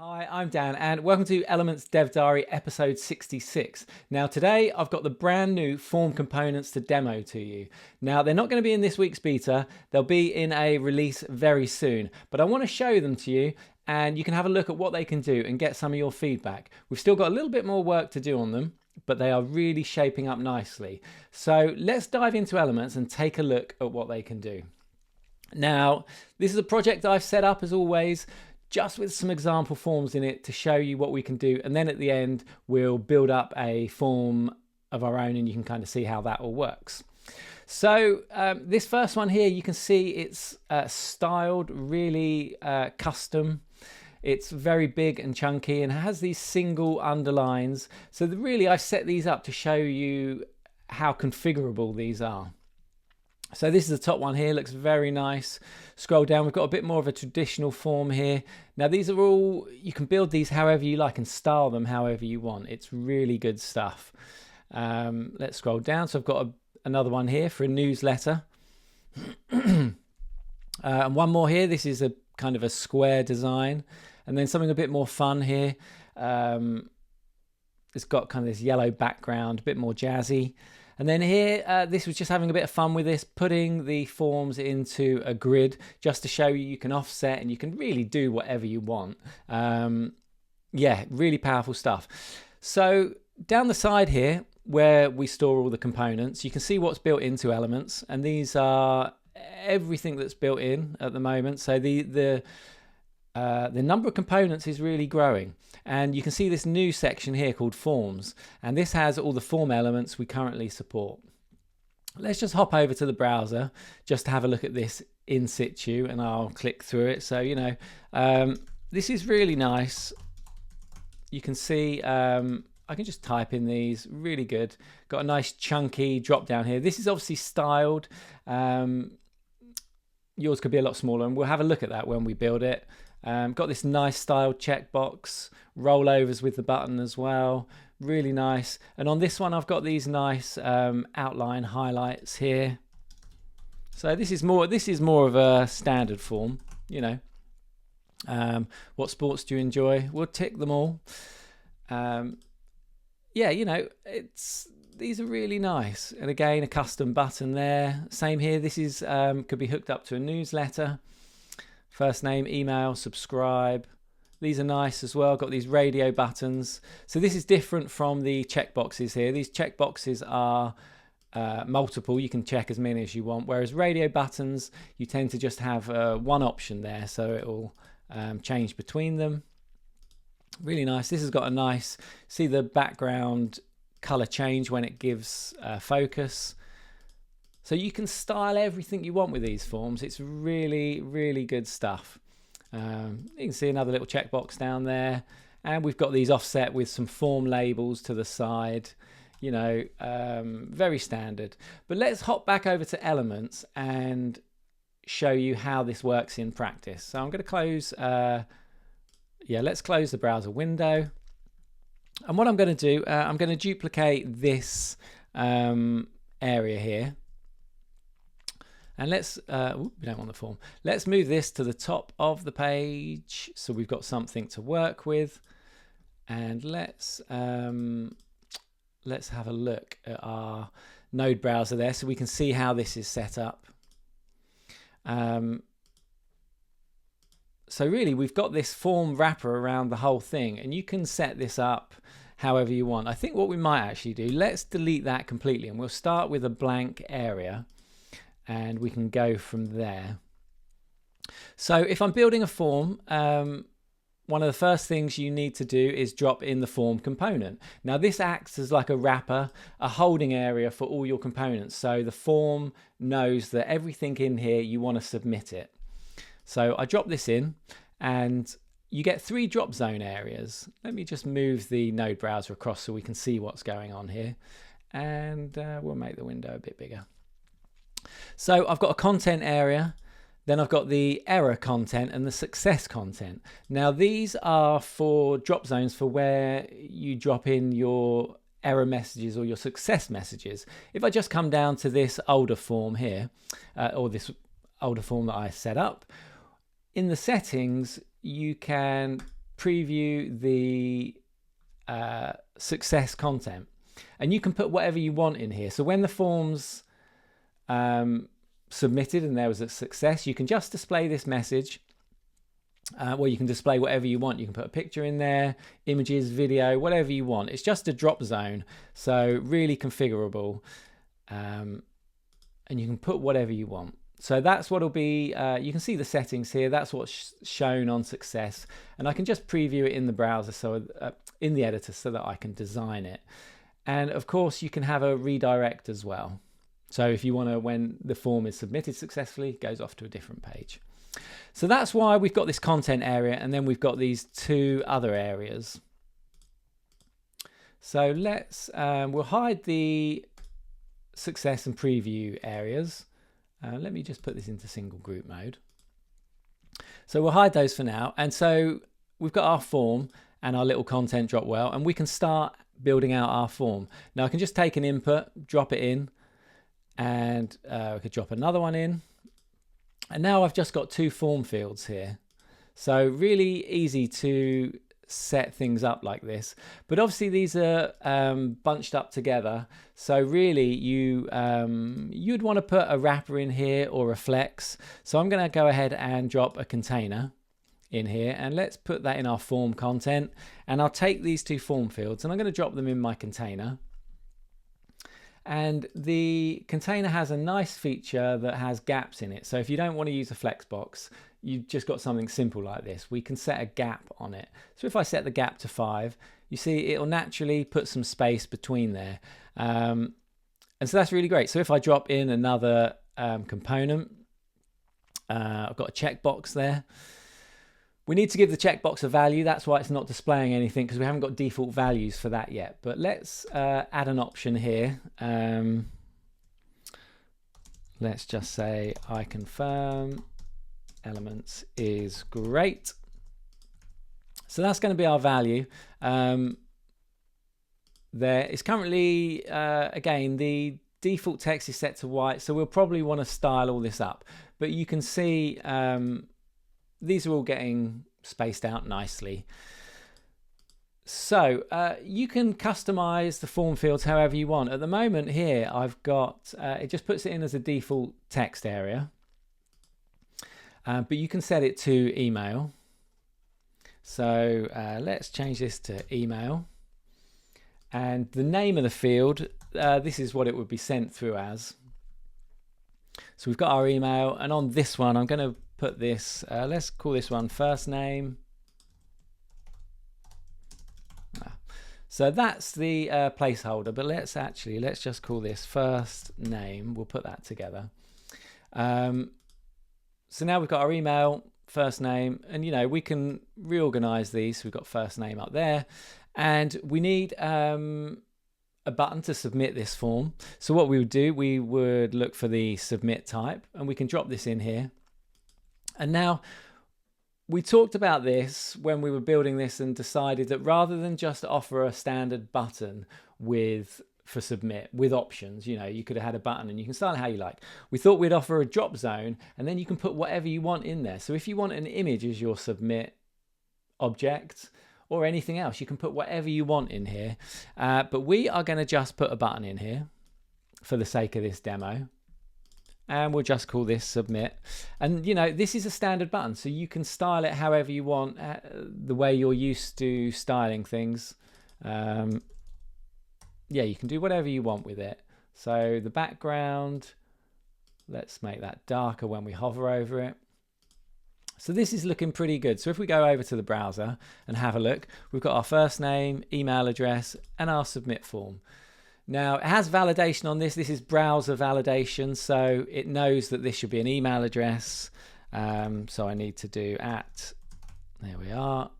Hi, I'm Dan and welcome to Elements Dev Diary episode 66. Now today I've got the brand new form components to demo to you. Now they're not going to be in this week's beta, they'll be in a release very soon, but I want to show them to you and you can have a look at what they can do and get some of your feedback. We've still got a little bit more work to do on them, but they are really shaping up nicely. So let's dive into Elements and take a look at what they can do. Now, this is a project I've set up as always, just with some example forms in it to show you what we can do. And then at the end, we'll build up a form of our own and you can kind of see how that all works. So this first one here, you can see it's styled really custom. It's very big and chunky and has these single underlines. So really, I've set these up to show you how configurable these are. So this is the top one here, looks very nice. Scroll down, we've got a bit more of a traditional form here. Now these are all, you can build these however you like and style them however you want. It's really good stuff. Let's scroll down. So I've got another one here for a newsletter. And one more here, this is a kind of a square design. And then something a bit more fun here. It's got kind of this yellow background, a bit more jazzy. And then here, this was just having a bit of fun with this, putting the forms into a grid just to show you can offset and you can really do whatever you want. Yeah, really powerful stuff. So down the side here, where we store all the components, you can see what's built into Elements. And these are everything that's built in at the moment. So the number of components is really growing. And you can see this new section here called Forms. And this has all the form elements we currently support. Let's just hop over to the browser just to have a look at this in situ and I'll click through it. So, you know, this is really nice. You can see I can just type in these, really good. Got a nice chunky drop down here. This is obviously styled. Yours could be a lot smaller and we'll have a look at that when we build it. Got this nice styled checkbox, rollovers with the button as well, really nice. And on this one, I've got these nice outline highlights here. So this is more of a standard form, you know. What sports do you enjoy? We'll tick them all. Yeah, you know, these are really nice. And again, a custom button there. Same here. This is could be hooked up to a newsletter. First name, email, subscribe. These are nice as well. Got these radio buttons. So this is different from the checkboxes here. These checkboxes are multiple. You can check as many as you want. Whereas radio buttons, you tend to just have one option there. So it will change between them. Really nice. This has got a nice, see the background color change when it gives focus. So you can style everything you want with these forms. It's really, really good stuff. You can see another little checkbox down there. And we've got these offset with some form labels to the side. You know, very standard. But let's hop back over to Elements and show you how this works in practice. So I'm going to close, let's close the browser window. And what I'm going to do, I'm going to duplicate this area here. And let's, we don't want the form. Let's move this to the top of the page so we've got something to work with. And let's have a look at our node browser there so we can see how this is set up. So really, we've got this form wrapper around the whole thing, and you can set this up however you want. I think what we might actually do, let's delete that completely, and we'll start with a blank area. And we can go from there. So if I'm building a form, one of the first things you need to do is drop in the form component. Now this acts as like a wrapper, a holding area for all your components. So the form knows that everything in here, you want to submit it. So I drop this in and you get 3 drop zone areas. Let me just move the node browser across so we can see what's going on here. And we'll make the window a bit bigger. So I've got a content area, then I've got the error content and the success content. Now these are for drop zones for where you drop in your error messages or your success messages. If I just come down to this older form here, or this older form that I set up, in the settings, you can preview the success content, and you can put whatever you want in here. So when the form's submitted and there was a success, you can just display this message. Well, you can display whatever you want. You can put a picture in there, images, video, whatever you want. It's just a drop zone, so really configurable, and you can put whatever you want. So that's what will be, you can see the settings here. That's what's shown on success, and I can just preview it in the browser, so in the editor, so that I can design it. And of course you can have a redirect as well. So if you want to, when the form is submitted successfully, it goes off to a different page. So that's why we've got this content area, and then we've got these two other areas. So let's, we'll hide the success and preview areas. Let me just put this into single group mode. So we'll hide those for now. And so we've got our form and our little content drop well, and we can start building out our form. Now I can just take an input, drop it in, and we could drop another one in. And now I've just got two form fields here. So really easy to set things up like this. But obviously these are bunched up together. So really you'd want to put a wrapper in here or a flex. So I'm going to go ahead and drop a container in here, and let's put that in our form content. And I'll take these two form fields and I'm going to drop them in my container. And the container has a nice feature that has gaps in it. So if you don't want to use a flex box, you've just got something simple like this. We can set a gap on it. So if I set the gap to 5, you see it'll naturally put some space between there. And so that's really great. So if I drop in another component, I've got a checkbox there. We need to give the checkbox a value. That's why it's not displaying anything, because we haven't got default values for that yet. But let's add an option here. Let's just say I confirm elements is great. So that's going to be our value. There is currently, again, the default text is set to white, so we'll probably want to style all this up. But you can see these are all getting spaced out nicely. So you can customize the form fields however you want. At the moment here, I've got, it just puts it in as a default text area. But you can set it to email. So let's change this to email. And the name of the field, this is what it would be sent through as. So we've got our email, and on this one, I'm going to put this, let's call this one first name. So that's the placeholder, but let's just call this first name. We'll put that together. So now we've got our email, first name, and we can reorganize these. So we've got first name up there, and we need a button to submit this form. So what we would do, we would look for the submit type, and we can drop this in here. And now we talked about this when we were building this and decided that rather than just offer a standard button for submit with options, you could have had a button and you can style it how you like. We thought we'd offer a drop zone, and then you can put whatever you want in there. So if you want an image as your submit object or anything else, you can put whatever you want in here. But we are going to just put a button in here for the sake of this demo. And we'll just call this submit. And this is a standard button, so you can style it however you want, the way you're used to styling things. Yeah, you can do whatever you want with it. So the background, let's make that darker when we hover over it. So this is looking pretty good. So if we go over to the browser and have a look, we've got our first name, email address, and our submit form. Now it has validation on this. This is browser validation, so it knows that this should be an email address. So I need to do @ there we are.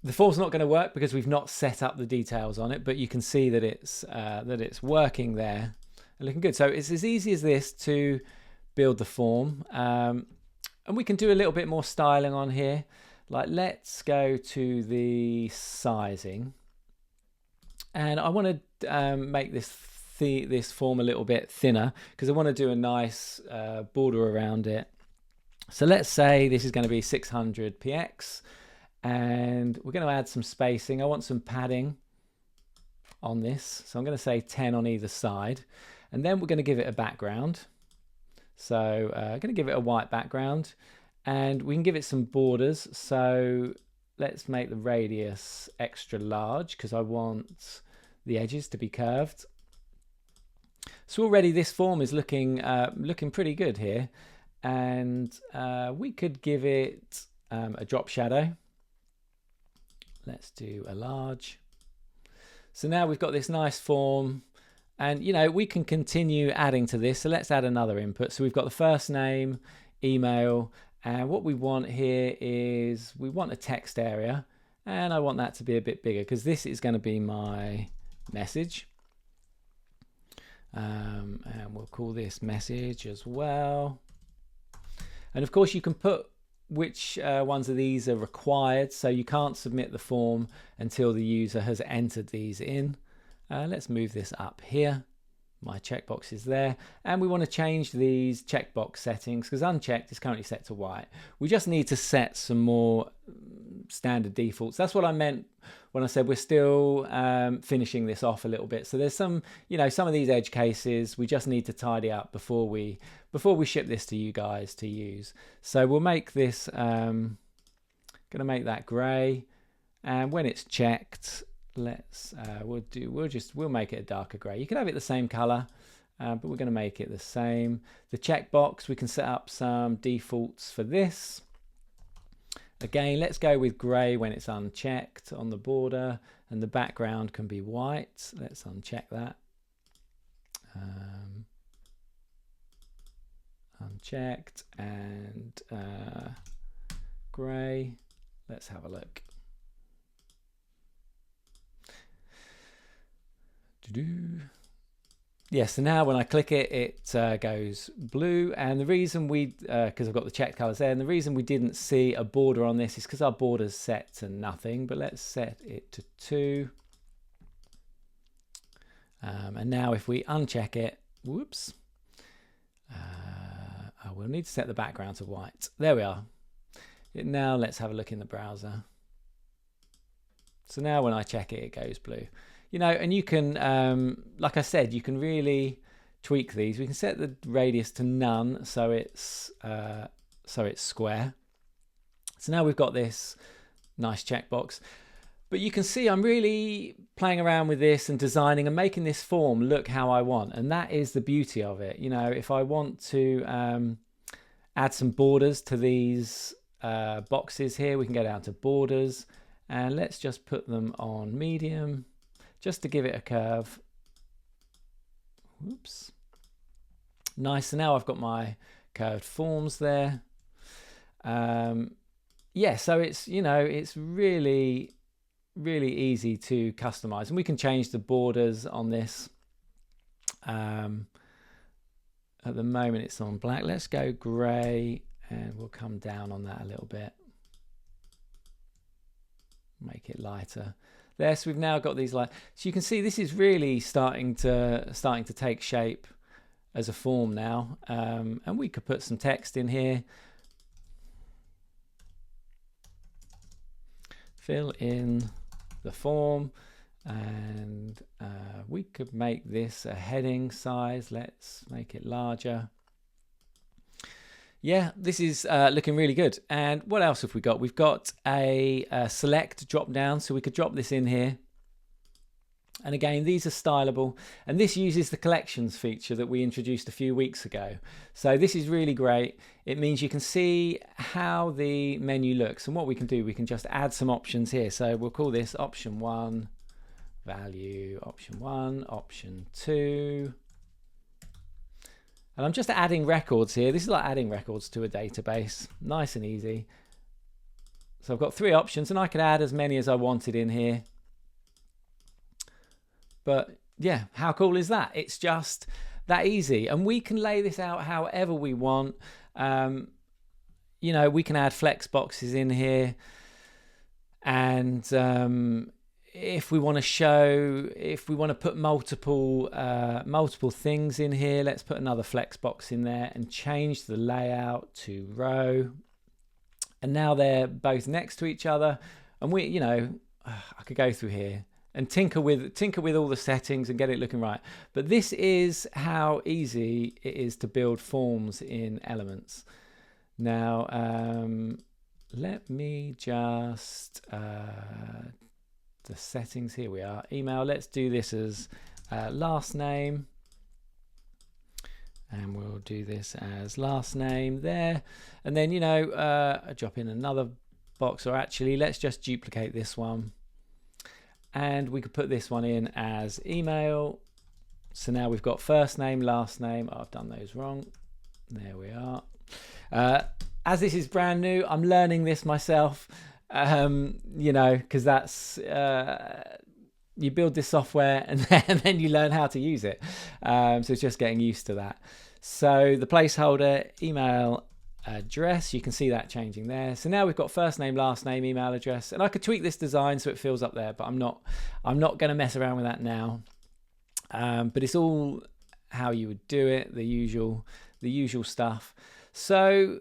The form's not going to work because we've not set up the details on it, but you can see that it's working there and looking good. So it's as easy as this to build the form, and we can do a little bit more styling on here. Like, let's go to the sizing. And I want to make this form a little bit thinner because I want to do a nice border around it. So let's say this is going to be 600 px, and we're going to add some spacing. I want some padding on this, so I'm going to say 10 on either side, and then we're going to give it a background. So I'm going to give it a white background, and we can give it some borders. So let's make the radius extra large because I want the edges to be curved. So already this form is looking pretty good here, and we could give it a drop shadow. Let's do a large. So now we've got this nice form, and you know, we can continue adding to this. So let's add another input. So we've got the first name, email, and what we want here is we want a text area, and I want that to be a bit bigger because this is going to be my message. And we'll call this message as well. And of course you can put which ones of these are required, so you can't submit the form until the user has entered these in. Let's move this up here. My checkbox is there, and we want to change these checkbox settings because unchecked is currently set to white. We just need to set some more standard defaults. That's what I meant when I said we're still finishing this off a little bit. So there's some, you know, some of these edge cases we just need to tidy up before we ship this to you guys to use. So we'll make this gonna make that gray, and when it's checked, let's we'll make it a darker gray. You can have it the same color, but we're going to make it the same. The checkbox, we can set up some defaults for this. Again, let's go with gray when it's unchecked on the border, and the background can be white. Let's uncheck that. Unchecked, and gray. Let's have a look. Yeah, so now when I click it, it goes blue, and the reason we, because I've got the checked colors there, and the reason we didn't see a border on this is because our border's set to nothing, but let's set it to 2. And now if we uncheck it, whoops, we'll need to set the background to white. There we are. Now let's have a look in the browser. So now when I check it, it goes blue. You know, and you can, like I said, you can really tweak these. We can set the radius to none, so it's square. So now we've got this nice checkbox. But you can see I'm really playing around with this and designing and making this form look how I want, and that is the beauty of it. You know, if I want to add some borders to these boxes here, we can go down to borders, and let's just put them on medium, just to give it a curve. Whoops. Nice. So now I've got my curved forms there. Yeah, so it's, you know, it's really easy to customize, and we can change the borders on this. At the moment it's on black. Let's go gray, and we'll come down on that a little bit, make it lighter there. So we've now got these light, so you can see this is really starting to take shape as a form now. And we could put some text in here, fill in the form, and we could make this a heading size. Let's make it larger. Yeah, this is looking really good. And what else have we got? We've got a select drop down, so we could drop this in here. And again, these are stylable, and this uses the collections feature that we introduced a few weeks ago. So this is really great. It means you can see how the menu looks, and what we can do, we can just add some options here. So we'll call this option 1, value option 1, option 2. And I'm just adding records here. This is like adding records to a database, nice and easy. So I've got 3 options, and I could add as many as I wanted in here. But yeah, how cool is that? It's just that easy, and we can lay this out however we want. You know, we can add flex boxes in here, and if we want to show, if we want to put multiple things in here, let's put another flex box in there and change the layout to row. And now they're both next to each other. And we, you know, I could go through here and tinker with all the settings and get it looking right. But this is how easy it is to build forms in Elements. Now, let me just the settings. Here we are. Email. Let's do this as last name, and we'll do this as last name there. And then, you know, I drop in another box, or actually, let's just duplicate this one. And we could put this one in as email. So now we've got first name, last name. Oh, I've done those wrong. There we are. As this is brand new, I'm learning this myself, you know, because that's, you build this software and then you learn how to use it. So it's just getting used to that. So the placeholder, email address, you can see that changing there. So now we've got first name, last name, email address, and I could tweak this design so it fills up there, but I'm not going to mess around with that now. But it's all how you would do it, the usual stuff. So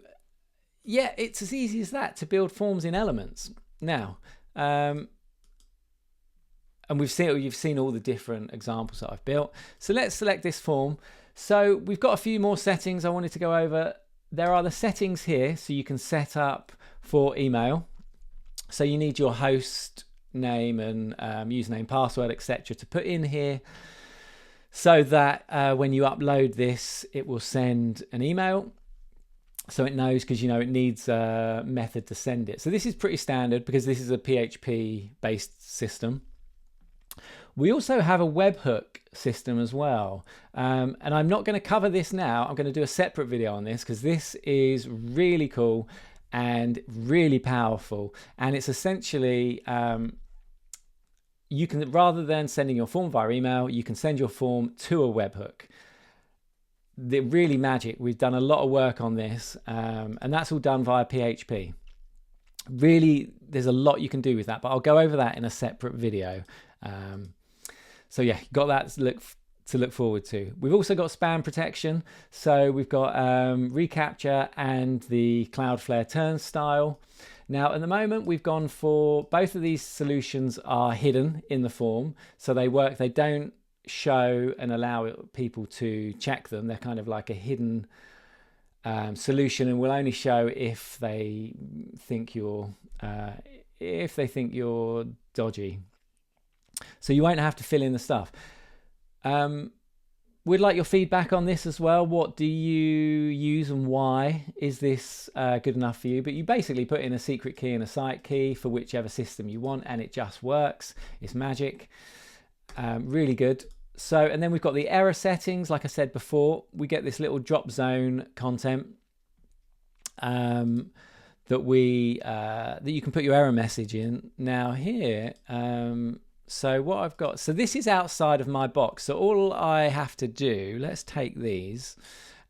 yeah, it's as easy as that to build forms in Elements. Now, and you've seen all the different examples that I've built. So let's select this form. So we've got a few more settings I wanted to go over. There are the settings here, so you can set up for email. So you need your host name and username, password, etc. to put in here, so that when you upload this, it will send an email. So it knows, because you know it needs a method to send it. So this is pretty standard because this is a PHP based system. We also have a webhook system as well. And I'm not going to cover this now. I'm going to do a separate video on this because this is really cool and really powerful. And it's essentially, you can, rather than sending your form via email, you can send your form to a webhook. They're really magic. We've done a lot of work on this, and that's all done via PHP. Really, there's a lot you can do with that, but I'll go over that in a separate video. So yeah, got that to look forward to. We've also got spam protection. So we've got reCAPTCHA and the Cloudflare turnstile. Now, at the moment, we've gone for both of these solutions are hidden in the form. So they work, they don't show and allow people to check them. They're kind of like a hidden solution, and will only show if they think you're dodgy. So you won't have to fill in the stuff. We'd like your feedback on this as well. What do you use and why? Is this good enough for you? But you basically put in a secret key and a site key for whichever system you want, and it just works. It's magic. Really good. So, and then we've got the error settings. Like I said before, we get this little drop zone content that you can put your error message in. Now here, so what I've got, so this is outside of my box. So all I have to do, let's take these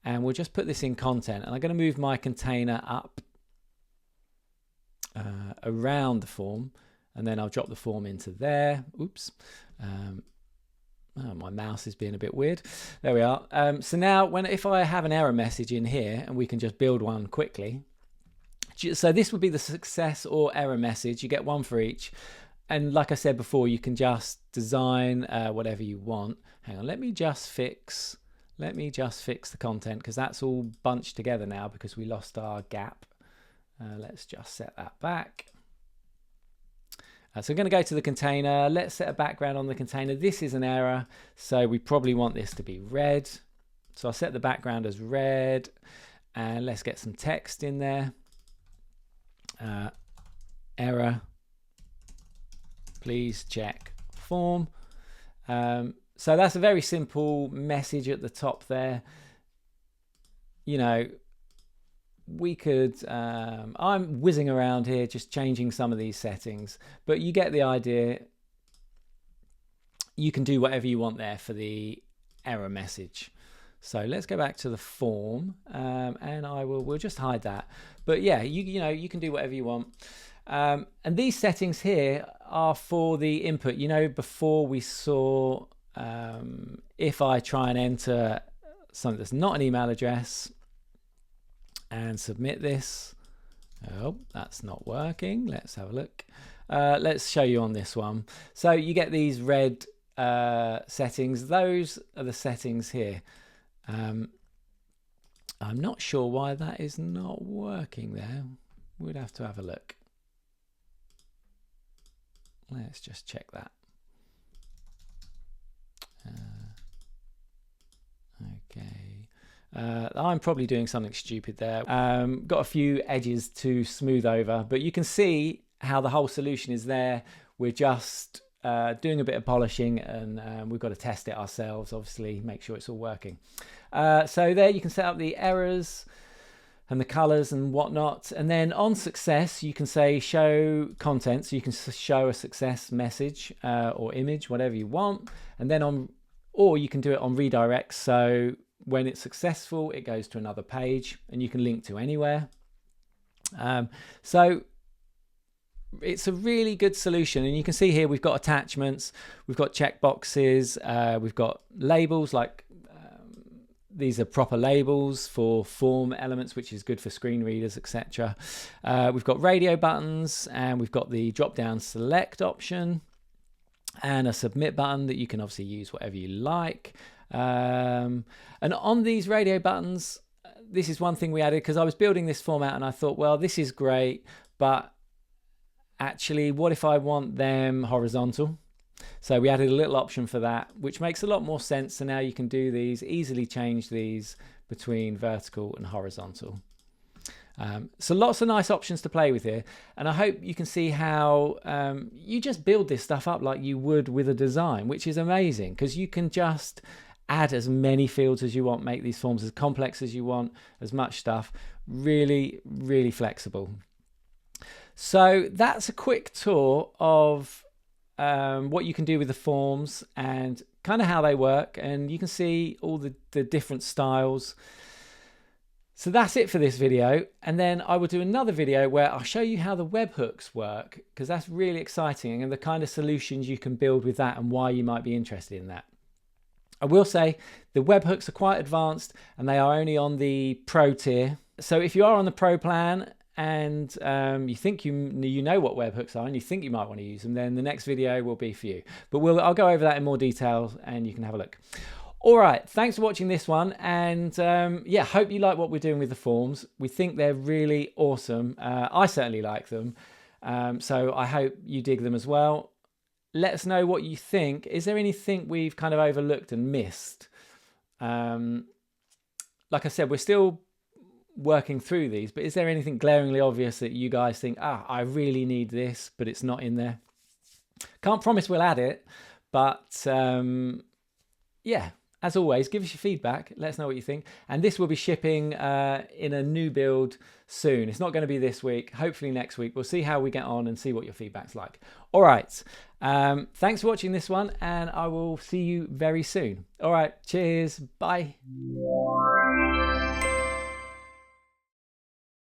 and we'll just put this in content. And I'm going to move my container up around the form, and then I'll drop the form into there. Oops. Oh, my mouse is being a bit weird. There we are. So now if I have an error message in here, and we can just build one quickly. So this would be the success or error message. You get one for each. And like I said before, you can just design whatever you want. Hang on, let me just fix the content, because that's all bunched together now because we lost our gap. Let's just set that back. So I'm going to go to the container. Let's set a background on the container. This is an error, so we probably want this to be red. So I'll set the background as red, and let's get some text in there. Error. Please check form. So that's a very simple message at the top there. You know, we could, I'm whizzing around here just changing some of these settings, but you get the idea. You can do whatever you want there for the error message. So let's go back to the form, and we'll just hide that. But yeah, you know, you can do whatever you want. And these settings here are for the input. You know, before we saw if I try and enter something that's not an email address and submit this. Oh, that's not working. Let's have a look. Let's show you on this one. So you get these red settings. Those are the settings here. I'm not sure why that is not working there. We'd have to have a look. Let's just check that. Okay. I'm probably doing something stupid there. Got a few edges to smooth over, but you can see how the whole solution is there. We're just doing a bit of polishing, and we've got to test it ourselves, obviously, make sure it's all working. So there you can set up the errors and the colors and whatnot. And then on success, you can say show content. So you can show a success message or image, whatever you want. And then or you can do it on redirect. So when it's successful, it goes to another page and you can link to anywhere. So it's a really good solution. And you can see here, we've got attachments, we've got checkboxes, we've got labels like these are proper labels for form elements, which is good for screen readers, etc. We've got radio buttons, and we've got the drop down select option and a submit button that you can obviously use whatever you like. And on these radio buttons, this is one thing we added because I was building this format and I thought, well, this is great, but actually, what if I want them horizontal? So we added a little option for that, which makes a lot more sense. So now you can do these, easily change these between vertical and horizontal. So lots of nice options to play with here. And I hope you can see how you just build this stuff up like you would with a design, which is amazing because you can just add as many fields as you want, make these forms as complex as you want, as much stuff. Really, really flexible. So that's a quick tour of what you can do with the forms and kind of how they work, and you can see all the different styles. So that's it for this video, and then I will do another video where I'll show you how the webhooks work, because that's really exciting, and the kind of solutions you can build with that and why you might be interested in that. I will say the webhooks are quite advanced and they are only on the Pro tier. So if you are on the Pro plan and you think you know what webhooks are and you think you might want to use them, then the next video will be for you. But I'll go over that in more detail and you can have a look. All right, thanks for watching this one. And yeah, hope you like what we're doing with the forms. We think they're really awesome. I certainly like them. So I hope you dig them as well. Let us know what you think. Is there anything we've kind of overlooked and missed? Like I said, we're still working through these, but is there anything glaringly obvious that you guys think, I really need this, but it's not in there? Can't promise we'll add it, but yeah, as always, give us your feedback. Let us know what you think. And this will be shipping in a new build soon. It's not going to be this week, hopefully next week. We'll see how we get on and see what your feedback's like. All right. Thanks for watching this one, and I will see you very soon. All right. Cheers. Bye.